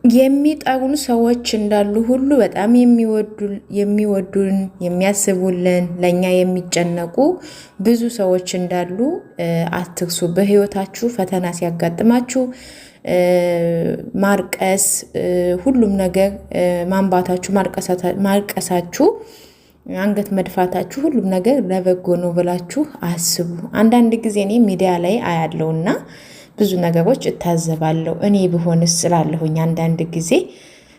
የሚጠሩን ሰዎች እንዳሉ ሁሉ በጣም የሚወዱን የሚያስቡልን ለኛ የሚጨነቁ ብዙ ሰዎች እንዳሉ አትርሱ። በህይወታችሁ ፈተና ሲያጋጥማችሁ ማርቀስ ሁሉም ነገር ማንባታችሁ ማልቀሳችሁ አንገት መድፋታችሁ ሁሉም ነገር ለበጎ ነው ብላችሁ አስቡ። አንዳንድ ጊዜ እኔ ሚዲያ ላይ አያለውና ብዙ ነገሮች እታዘባለሁ። እኔ ብሆንስ ስላለሁኝ አንዳንድ ጊዜ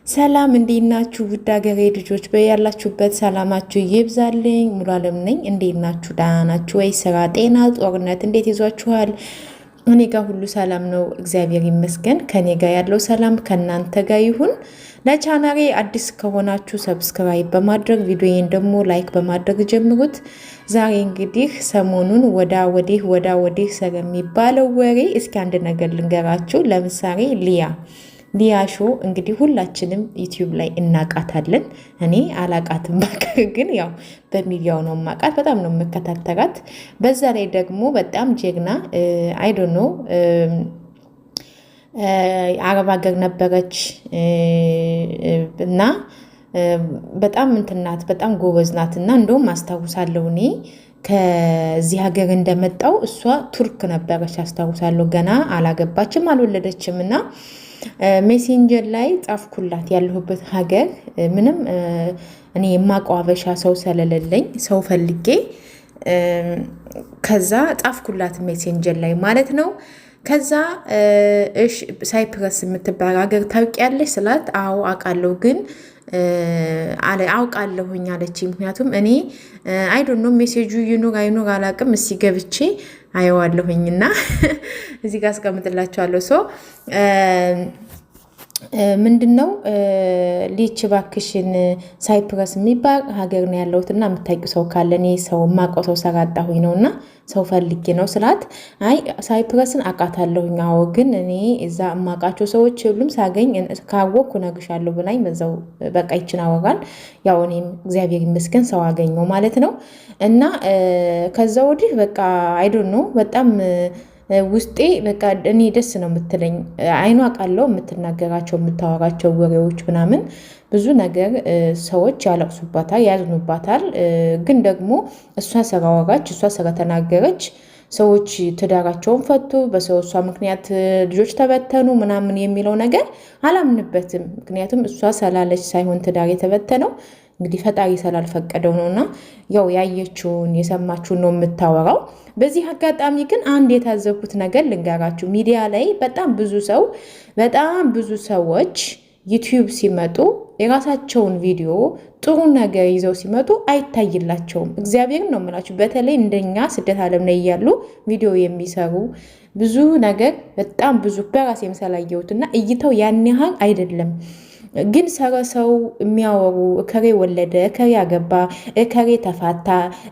ሰላም እንዴት ናችሁ? ውድ ሀገሬ ልጆች በያላችሁበት ሰላማችሁ ይብዛልኝ። ሙሉ አለም ነኝ። እንዴት ናችሁ? ደህና ናችሁ ወይ? ስራ፣ ጤና፣ ጦርነት እንዴት ይዟችኋል? እኔ ጋር ሁሉ ሰላም ነው፣ እግዚአብሔር ይመስገን። ከኔ ጋር ያለው ሰላም ከእናንተ ጋር ይሁን። ለቻናሌ አዲስ ከሆናችሁ ሰብስክራይብ በማድረግ ቪዲዮዬን ደግሞ ላይክ በማድረግ ጀምሩት። ዛሬ እንግዲህ ሰሞኑን ወዳ ወዲህ ስለሚባለው ወሬ እስኪ አንድ ነገር ልንገራችሁ። ለምሳሌ ሊያ ሾው እንግዲህ ሁላችንም ዩቲዩብ ላይ እናቃታለን። እኔ አላቃትም ባከር ግን ያው በሚዲያው ነው ማቃት። በጣም ነው የምከታተላት። በዛ ላይ ደግሞ በጣም ጀግና አይዶኖ አረብ ሀገር ነበረች እና በጣም እንትናት በጣም ጎበዝ ናት። እና እንደውም አስታውሳለሁ እኔ ከዚህ ሀገር እንደመጣው እሷ ቱርክ ነበረች አስታውሳለሁ። ገና አላገባችም አልወለደችም። እና ሜሴንጀር ላይ ጻፍኩላት ያለሁበት ሀገር ምንም እኔ የማውቀው አበሻ ሰው ስለሌለኝ ሰው ፈልጌ ከዛ ጻፍኩላት ሜሴንጀር ላይ ማለት ነው። ከዛ ሳይፕረስ የምትባል ሀገር ታውቂያለሽ ስላት አዎ አውቃለሁ ግን አውቃለሁኝ አለች። ምክንያቱም እኔ አይዶኖ ሜሴጁ ይኑር አይኑር አላውቅም። እስኪ ገብቼ አየዋለሁኝና እዚህ ጋር አስቀምጥላችኋለሁ። ምንድነው ሊች ባክሽን ሳይፕረስ የሚባል ሀገር ነው ያለሁትና የምታውቂው ሰው ካለ እኔ ሰው የማውቀው ሰው ሰራጣሁኝ ነውና ሰው ፈልጌ ነው ስላት አይ ሳይፕረስን አውቃታለሁኝ አዎ ግን እኔ እዛ የማውቃቸው ሰዎች ሁሉም ሳገኝ ካወቅኩ እነግርሻለሁ ብላኝ በዛው በቃ ይችን አወራን። ያው እኔም እግዚአብሔር ይመስገን ሰው አገኘው ማለት ነው። እና ከዛ ወዲህ በቃ አይዶንት ኖ በጣም ውስጤ በቃ እኔ ደስ ነው የምትለኝ። አይኗ ቃለው የምትናገራቸው የምታወራቸው ወሬዎች ምናምን ብዙ ነገር ሰዎች ያለቅሱባታል ያዝኑባታል። ግን ደግሞ እሷ ስላወራች እሷ ስለተናገረች ሰዎች ትዳራቸውን ፈቱ፣ በሰው ምክንያት ልጆች ተበተኑ ምናምን የሚለው ነገር አላምንበትም። ምክንያቱም እሷ ስላለች ሳይሆን ትዳር የተበተነው እንግዲህ ፈጣሪ ስላልፈቀደው ነውና ያው ያየችውን የሰማችውን ነው የምታወራው። በዚህ አጋጣሚ ግን አንድ የታዘብኩት ነገር ልንገራችሁ። ሚዲያ ላይ በጣም ብዙ ሰዎች ዩቲዩብ ሲመጡ የራሳቸውን ቪዲዮ ጥሩ ነገር ይዘው ሲመጡ አይታይላቸውም። እግዚአብሔርን ነው የምላችሁ። በተለይ እንደኛ ስደት ዓለም ላይ ያሉ ቪዲዮ የሚሰሩ ብዙ ነገር በጣም ብዙ በራሴ የምሰላየሁትና እይታው ያን ያህል አይደለም። ግን ሰው የሚያወሩ እከሬ ወለደ፣ እከሬ አገባ፣ እከሬ ተፋታ፣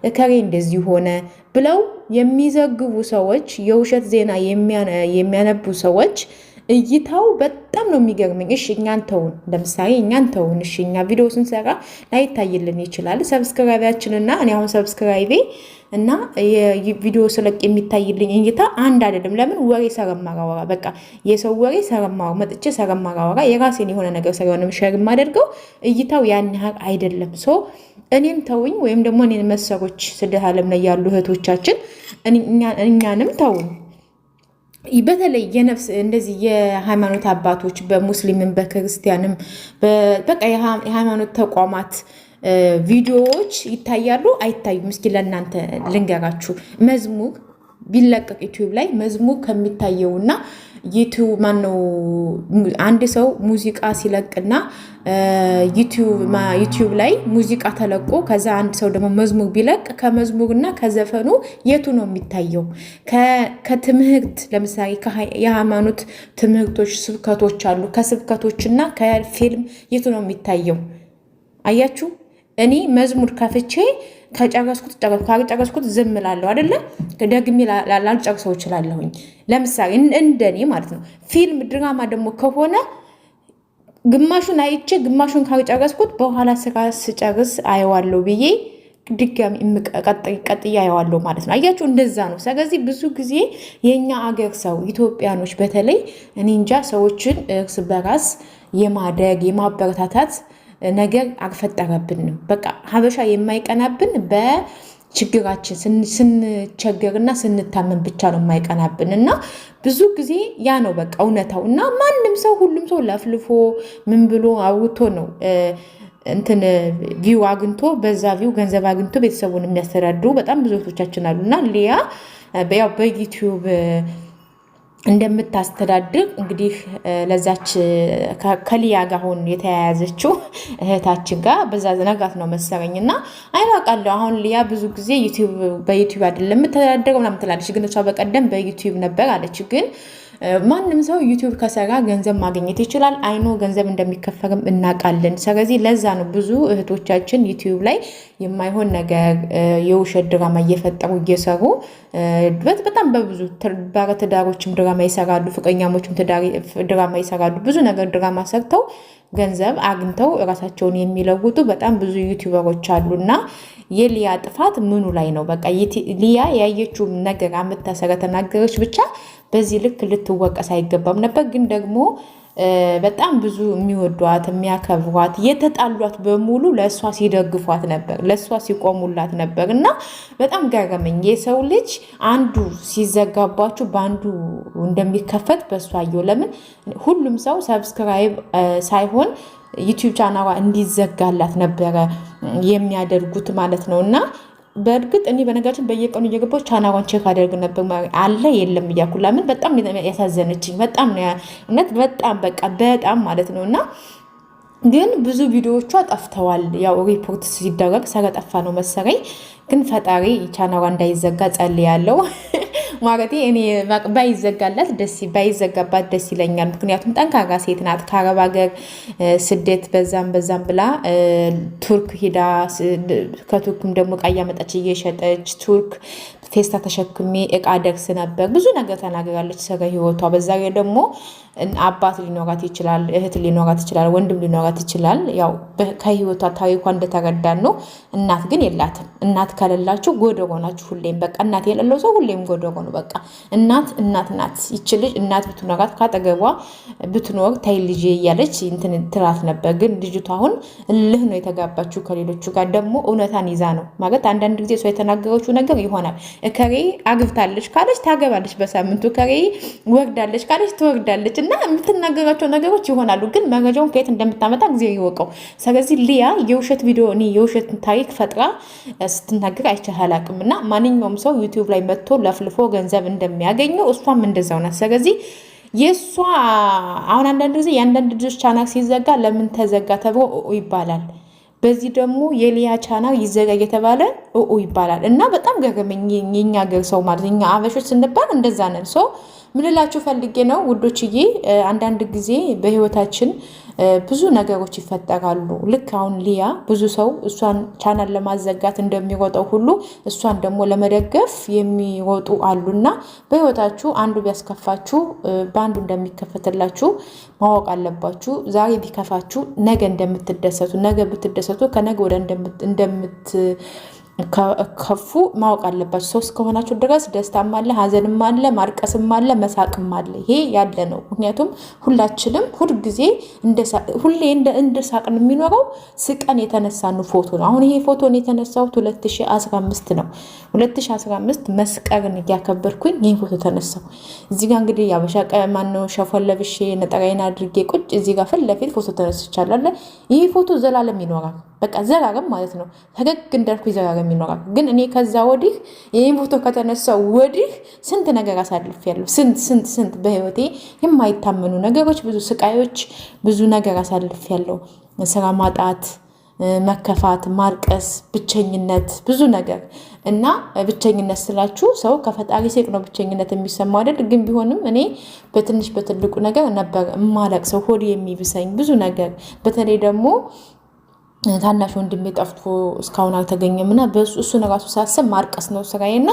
እከሬ እንደዚህ ሆነ ብለው የሚዘግቡ ሰዎች፣ የውሸት ዜና የሚያነቡ ሰዎች እይታው በጣም ነው የሚገርመኝ። እሺ እኛን ተውን፣ ለምሳሌ እኛን ተውን። እሺ እኛ ቪዲዮ ስንሰራ ላይታይልን ይችላል ሰብስክራይባችንና እኔ አሁን ሰብስክራይቤ እና የቪዲዮ ስለቅ የሚታይልኝ እይታ አንድ አይደለም። ለምን ወሬ ሰረማራወራ በቃ የሰው ወሬ ሰረማራ መጥቼ ሰረማራወራ የራሴን የሆነ ነገር ስለሆነ ሸር የማደርገው እይታው ያን ያህል አይደለም። እኔን ተውኝ፣ ወይም ደግሞ እኔን መሰሮች ስደት ዓለም ላይ ያሉ እህቶቻችን እኛንም ተውን። በተለይ የነፍስ እንደዚህ የሃይማኖት አባቶች በሙስሊምም በክርስቲያንም በቃ የሃይማኖት ተቋማት ቪዲዮዎች ይታያሉ አይታዩም? እስኪ ለእናንተ ልንገራችሁ። መዝሙር ቢለቀቅ ዩቲዩብ ላይ መዝሙር ከሚታየውና ማነው አንድ ሰው ሙዚቃ ሲለቅና ዩቲዩብ ላይ ሙዚቃ ተለቆ ከዛ አንድ ሰው ደግሞ መዝሙር ቢለቅ ከመዝሙርና ከዘፈኑ የቱ ነው የሚታየው? ከትምህርት ለምሳሌ የሃይማኖት ትምህርቶች ስብከቶች አሉ። ከስብከቶችና ከፊልም የቱ ነው የሚታየው? አያችሁ? እኔ መዝሙር ከፍቼ ካልጨረስኩት ዝም እላለሁ አይደለ? ደግሜ ላልጨርሰው እችላለሁኝ። ለምሳሌ እንደኔ ማለት ነው። ፊልም ድራማ ደግሞ ከሆነ ግማሹን አይቼ ግማሹን ካልጨረስኩት በኋላ ስራ ስጨርስ አየዋለሁ ብዬ ድጋሚ ቀጥያ ያዋለው ማለት ነው። አያችሁ እንደዛ ነው። ስለዚህ ብዙ ጊዜ የኛ አገር ሰው ኢትዮጵያኖች በተለይ እኔ እንጃ ሰዎችን እርስ በራስ የማደግ የማበረታታት ነገር አልፈጠረብንም። በቃ ሀበሻ የማይቀናብን በችግራችን ስንቸገርና ስንታመን ብቻ ነው የማይቀናብን እና ብዙ ጊዜ ያ ነው በቃ እውነታው እና ማንም ሰው ሁሉም ሰው ለፍልፎ ምን ብሎ አውቶ ነው እንትን ቪው አግኝቶ በዛ ቪው ገንዘብ አግኝቶ ቤተሰቡን የሚያስተዳድሩ በጣም ብዙ እህቶቻችን አሉና ሊያ ያው በዩቲዩብ እንደምታስተዳድር እንግዲህ ለዛች ከሊያ ጋር ሆን የተያያዘችው እህታችን ጋር በዛ ነጋት ነው መሰረኝና አይዋቃለሁ። አሁን ሊያ ብዙ ጊዜ በዩቲዩብ አይደለም የምተዳደረው ምናምን ትላለች፣ ግን እሷ በቀደም በዩቲዩብ ነበር አለች። ግን ማንም ሰው ዩቲዩብ ከሰራ ገንዘብ ማግኘት ይችላል። አይኖ ገንዘብ እንደሚከፈልም እናውቃለን። ስለዚህ ለዛ ነው ብዙ እህቶቻችን ዩቲዩብ ላይ የማይሆን ነገር የውሸት ድራማ እየፈጠሩ እየሰሩ በጣም በብዙ ባለትዳሮችም ድራማ ይሰራሉ፣ ፍቅረኛሞችም ድራማ ይሰራሉ። ብዙ ነገር ድራማ ሰርተው ገንዘብ አግኝተው እራሳቸውን የሚለውጡ በጣም ብዙ ዩቲዩበሮች አሉና የሊያ ጥፋት ምኑ ላይ ነው? በቃ ሊያ ያየችው ነገር አምጥታ ስለተናገረች ብቻ በዚህ ልክ ልትወቀስ አይገባም ነበር። ግን ደግሞ በጣም ብዙ የሚወዷት የሚያከብሯት የተጣሏት በሙሉ ለእሷ ሲደግፏት ነበር፣ ለእሷ ሲቆሙላት ነበር እና በጣም ገረመኝ። የሰው ልጅ አንዱ ሲዘጋባችሁ በአንዱ እንደሚከፈት በእሷ አየሁ። ለምን ሁሉም ሰው ሰብስክራይብ ሳይሆን ዩቲዩብ ቻናሏ እንዲዘጋላት ነበረ የሚያደርጉት ማለት ነው እና በእርግጥ እኔ በነገራችን በየቀኑ እየገባሁ ቻናሏን ቼክ አደርግ ነበር አለ የለም እያልኩ። ለምን በጣም ያሳዘነችኝ በጣም ነው እውነት በጣም በቃ በጣም ማለት ነው እና ግን ብዙ ቪዲዮዎቿ ጠፍተዋል። ያው ሪፖርት ሲደረግ ስለጠፋ ነው መሰረኝ። ግን ፈጣሪ ቻናሏ እንዳይዘጋ ጸልያለሁ። ማለቴ እኔ ባይዘጋላት ባይዘጋባት ደስ ይለኛል። ምክንያቱም ጠንካራ ሴት ናት። ከአረብ ሀገር ስደት በዛም ብላ ቱርክ ሂዳ ከቱርክም ደግሞ ዕቃ እያመጣች እየሸጠች ቱርክ ፌስታ ተሸክሜ ዕቃ ደርስ ነበር። ብዙ ነገር ተናግራለች ስለ ህይወቷ። በዛ ላይ ደግሞ አባት ሊኖራት ይችላል፣ እህት ሊኖራት ይችላል፣ ወንድም ሊኖራት ይችላል። ያው ከህይወቷ ታሪኳ እንደተረዳን ነው። እናት ግን የላትም። እናት ከሌላችሁ ጎደሮ ናችሁ ሁሌም። በቃ እናት የሌለው ሰው ሁሌም ጎደሮ ነው። በቃ እናት ናት። ይች ልጅ እናት ብትኖራት ካጠገቧ ብትኖር ታይ ልጄ እያለች እንትን ትላት ነበር። ግን ልጅቷ አሁን እልህ ነው የተጋባችው ከሌሎቹ ጋር። ደግሞ እውነታን ይዛ ነው ማለት አንዳንድ ጊዜ ሰው የተናገረችው ነገር ይሆናል። ከሬ አግብታለች ካለች ታገባለች፣ በሳምንቱ ከሬ ወርዳለች ካለች ትወርዳለች እና የምትናገራቸው ነገሮች ይሆናሉ። ግን መረጃውን ከየት እንደምታመጣ ጊዜ ይወቀው። ስለዚህ ሊያ የውሸት ቪዲዮ የውሸት ታሪክ ፈጥራ ስትናገር አይቻል አላቅም እና ማንኛውም ሰው ዩቲዩብ ላይ መጥቶ ለፍልፎ ገንዘብ እንደሚያገኘው እሷም እንደዛው ናት። ስለዚህ የእሷ አሁን አንዳንድ ጊዜ የአንዳንድ ልጆች ቻናል ሲዘጋ ለምን ተዘጋ ተብሎ ይባላል። በዚህ ደግሞ የሊያ ቻናል ይዘጋ እየተባለ ይባላል እና በጣም ገረመኝ። የኛ ሀገር ሰው ማለት እኛ አበሾች ስንባል እንደዛ ነን። ምንላችሁ ፈልጌ ነው ውዶችዬ፣ አንዳንድ ጊዜ በህይወታችን ብዙ ነገሮች ይፈጠራሉ። ልክ አሁን ሊያ ብዙ ሰው እሷን ቻናል ለማዘጋት እንደሚሮጠው ሁሉ እሷን ደግሞ ለመደገፍ የሚሮጡ አሉና በህይወታችሁ አንዱ ቢያስከፋችሁ በአንዱ እንደሚከፈትላችሁ ማወቅ አለባችሁ። ዛሬ ቢከፋችሁ ነገ እንደምትደሰቱ፣ ነገ ብትደሰቱ ከነገ ወደ ከፉ ማወቅ አለባችሁ። ሰው እስከሆናችሁ ድረስ ደስታም አለ፣ ሀዘንም አለ፣ ማርቀስም አለ፣ መሳቅም አለ። ይሄ ያለ ነው። ምክንያቱም ሁላችንም ሁልጊዜ ሁሌ እንደ ሳቅን የሚኖረው ስቀን የተነሳኑ ፎቶ ነው። አሁን ይሄ ፎቶን የተነሳሁት 2015 ነው። 2015 መስቀልን እያከበርኩኝ ይህ ፎቶ ተነሳው። እዚህ ጋር እንግዲህ ያበሻ ማነው ሸፎን ለብሼ ነጠራዬን አድርጌ ቁጭ እዚህ ጋር ፊት ለፊት ፎቶ ተነስቻለሁ። ይሄ ፎቶ ዘላለም ይኖራል። በቃ ዘላለም ማለት ነው። ፈገግ እንዳልኩ ዘላለም ይኖራል። ግን እኔ ከዛ ወዲህ ይህን ፎቶ ከተነሳው ወዲህ ስንት ነገር አሳልፌያለሁ። ስንት በህይወቴ የማይታመኑ ነገሮች፣ ብዙ ስቃዮች፣ ብዙ ነገር አሳልፌያለሁ። ስራ ማጣት፣ መከፋት፣ ማርቀስ፣ ብቸኝነት፣ ብዙ ነገር እና ብቸኝነት ስላችሁ ሰው ከፈጣሪ ሲቅ ነው ብቸኝነት የሚሰማው አይደል? ግን ቢሆንም እኔ በትንሽ በትልቁ ነገር ነበር የማለቅሰው፣ ሆድ የሚብሰኝ ብዙ ነገር። በተለይ ደግሞ ታናሽ ወንድሜ ጠፍቶ እስካሁን አልተገኘም እና እሱን ራሱ ሳስብ ማርቀስ ነው ስራዬ እና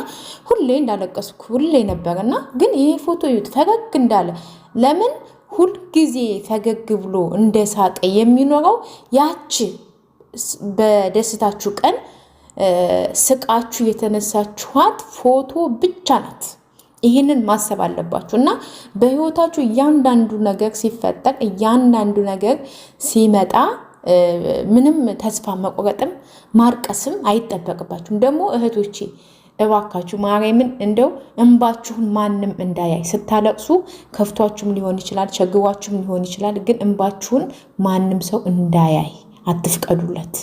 ሁሌ እንዳለቀስኩ ሁሌ ነበር እና ግን ይሄ ፎቶ ይዩት ፈገግ እንዳለ። ለምን ሁልጊዜ ፈገግ ብሎ እንደ ሳቀ የሚኖረው ያቺ በደስታችሁ ቀን ስቃችሁ የተነሳችኋት ፎቶ ብቻ ናት። ይህንን ማሰብ አለባችሁ እና በህይወታችሁ እያንዳንዱ ነገር ሲፈጠር እያንዳንዱ ነገር ሲመጣ ምንም ተስፋ መቆረጥም ማርቀስም አይጠበቅባችሁም። ደግሞ እህቶቼ እባካችሁ ማርያምን እንደው እንባችሁን ማንም እንዳያይ፣ ስታለቅሱ ከፍቷችሁም ሊሆን ይችላል፣ ቸግሯችሁም ሊሆን ይችላል። ግን እንባችሁን ማንም ሰው እንዳያይ አትፍቀዱለት።